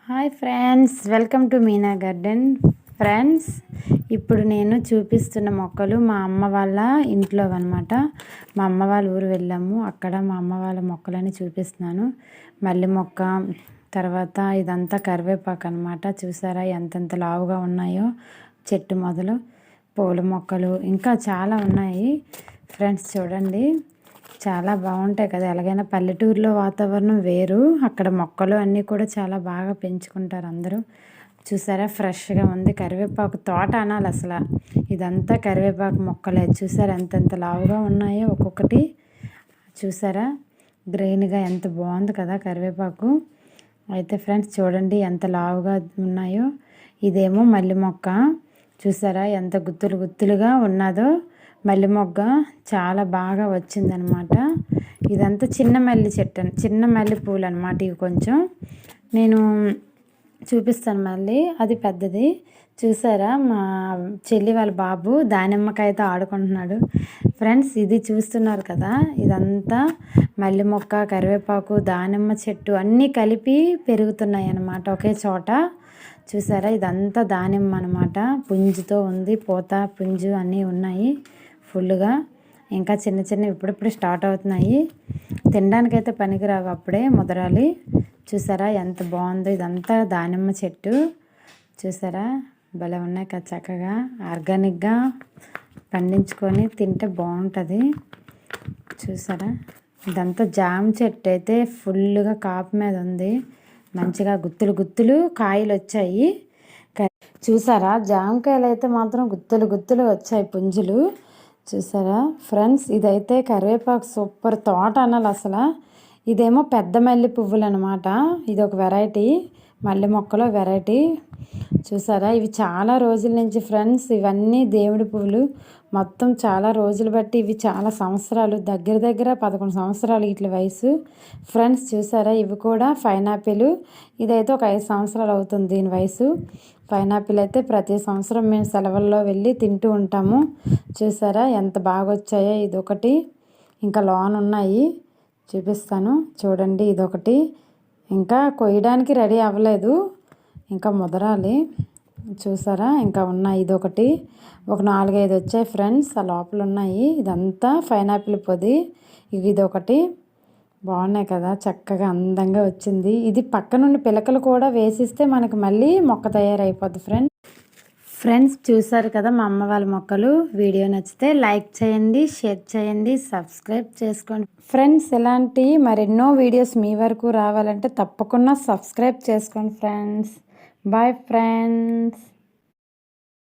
Hi friends, welcome to Meena garden. Friends, ఇప్పుడు నేను చూపిస్తున్న మొక్కలు మా అమ్మ వాళ్ళ ఇంట్లో అనమాట. మా అమ్మ వాళ్ళ ఊరు వెళ్ళాము, అక్కడ మా అమ్మ వాళ్ళ మొక్కలని చూపిస్తున్నాను. మల్లి మొక్క, తర్వాత ఇదంతా కరివేపాకు అనమాట. చూసారా ఎంతెంత లావుగా ఉన్నాయో చెట్టు మొదలు. పూల మొక్కలు ఇంకా చాలా ఉన్నాయి ఫ్రెండ్స్. చూడండి, చాలా బాగుంటాయి కదా. ఎలాగైనా పల్లెటూరులో వాతావరణం వేరు, అక్కడ మొక్కలు అన్నీ కూడా చాలా బాగా పెంచుకుంటారు అందరూ. చూసారా, ఫ్రెష్గా ఉంది. కరివేపాకు తోట అనాలి అసలు. ఇదంతా కరివేపాకు మొక్కలే. చూసారా ఎంతెంత లావుగా ఉన్నాయో ఒక్కొక్కటి. చూసారా గ్రీన్గా ఎంత బాగుంది కదా కరివేపాకు. అయితే ఫ్రెండ్స్ చూడండి ఎంత లావుగా ఉన్నాయో. ఇదేమో మల్లి మొక్క. చూసారా ఎంత గుత్తులు గుత్తులుగా ఉన్నదో. మల్లి మొగ్గ చాలా బాగా వచ్చిందనమాట. ఇదంతా చిన్న మల్లి చెట్టు, చిన్న మల్లి పూలు అనమాట. ఇవి కొంచెం నేను చూపిస్తాను మళ్ళీ. అది పెద్దది. చూసారా మా చెల్లి వాళ్ళ బాబు దానిమ్మకాయతో ఆడుకుంటున్నాడు. ఫ్రెండ్స్, ఇది చూస్తున్నారు కదా, ఇదంతా మల్లి మొక్క, కరివేపాకు, దానిమ్మ చెట్టు అన్నీ కలిపి పెరుగుతున్నాయి అన్నమాట ఒకే చోట. చూసారా ఇదంతా దానిమ్మ అనమాట. పుంజుతో ఉంది, పూత పుంజు అన్నీ ఉన్నాయి ఫుల్గా. ఇంకా చిన్న చిన్న ఇప్పుడిప్పుడు స్టార్ట్ అవుతున్నాయి. తినడానికైతే పనికిరావు, అప్పుడే ముదరాలి. చూసారా ఎంత బాగుందో. ఇదంతా దానిమ్మ చెట్టు. చూసారా భలే ఉన్నాయి కదా. చక్కగా ఆర్గానిక్గా పండించుకొని తింటే బాగుంటుంది. చూసారా ఇదంతా జామ చెట్టు అయితే ఫుల్గా కాపు మీద ఉంది. మంచిగా గుత్తులు గుత్తులు కాయలు వచ్చాయి. చూసారా జామకాయలు అయితే మాత్రం గుత్తులు గుత్తులు వచ్చాయి పుంజులు. చూసారా ఫ్రెండ్స్, ఇదైతే కరివేపాకు సూపర్ తోట అనాలి అసలు. ఇదేమో పెద్ద మల్లె పువ్వులు అనమాట. ఇది ఒక వెరైటీ, మల్లె మొక్కలో వెరైటీ. చూసారా ఇవి చాలా రోజుల నుంచి ఫ్రెండ్స్, ఇవన్నీ దేవుడి పువ్వులు. మొత్తం చాలా రోజులు బట్టి ఇవి చాలా సంవత్సరాలు, దగ్గర దగ్గర 11 సంవత్సరాలు వీటి వయసు ఫ్రెండ్స్. చూసారా ఇవి కూడా పైనాపిల్. ఇదైతే ఒక 5 సంవత్సరాలు అవుతుంది దీని వయసు. పైనాపిల్ అయితే ప్రతి సంవత్సరం మేము సెలవుల్లో వెళ్ళి తింటూ ఉంటాము. చూసారా ఎంత బాగా వచ్చాయో. ఇదొకటి, ఇంకా లోన్ ఉన్నాయి చూపిస్తాను చూడండి. ఇదొకటి ఇంకా కొయ్యడానికి రెడీ అవ్వలేదు, ఇంకా ముదరాలి. చూసారా ఇంకా ఉన్నాయి. ఇదొకటి, ఒక 4-5 వచ్చాయి ఫ్రెండ్స్, ఆ లోపల ఉన్నాయి. ఇదంతా పైనాపిల్ పొది. ఇదొకటి బాగున్నాయి కదా, చక్కగా అందంగా వచ్చింది. ఇది పక్క నుండి పిలకలు కూడా వేసిస్తే మనకి మళ్ళీ మొక్క తయారైపోద్ది ఫ్రెండ్స్. చూసారు కదా మా అమ్మ వాళ్ళ మొక్కలు. వీడియో నచ్చితే లైక్ చేయండి, షేర్ చేయండి, సబ్స్క్రైబ్ చేసుకోండి ఫ్రెండ్స్. ఇలాంటి మరెన్నో వీడియోస్ మీ వరకు రావాలంటే తప్పకుండా సబ్స్క్రైబ్ చేసుకోండి ఫ్రెండ్స్. Bye friends.